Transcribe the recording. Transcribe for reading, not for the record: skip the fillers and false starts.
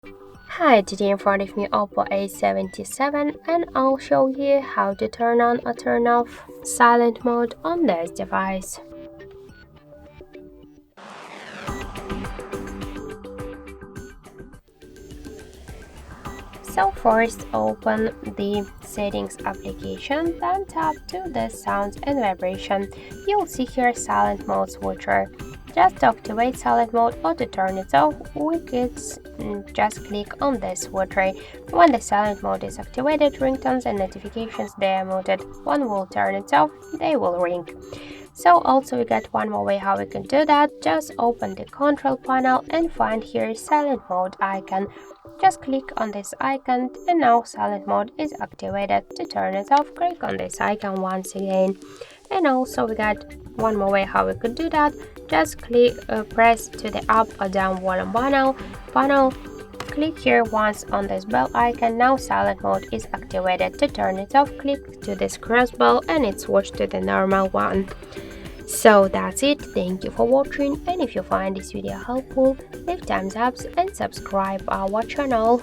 Hi, today in front of me Oppo A77 and I'll show you how to turn on or turn off silent mode on this device. So first open the settings application, then tap to the sounds and vibration. You'll see here silent mode switcher. Just to activate silent mode or to turn it off, we could just click on this switcher. When the silent mode is activated, ringtones and notifications they are muted. When we'll turn it off, they will ring. So also we got one more way how we can do that. Just open the control panel and find here silent mode icon. Just click on this icon and now silent mode is activated. To turn it off, click on this icon once again. And also we got one more way how we could do that. Just press to the up or down volume panel. Click here once on this bell icon. Now silent mode is activated. To turn it off, click to this cross bell and it switched to the normal one. So that's it. Thank you for watching, and if you find this video helpful, leave thumbs up and subscribe our channel.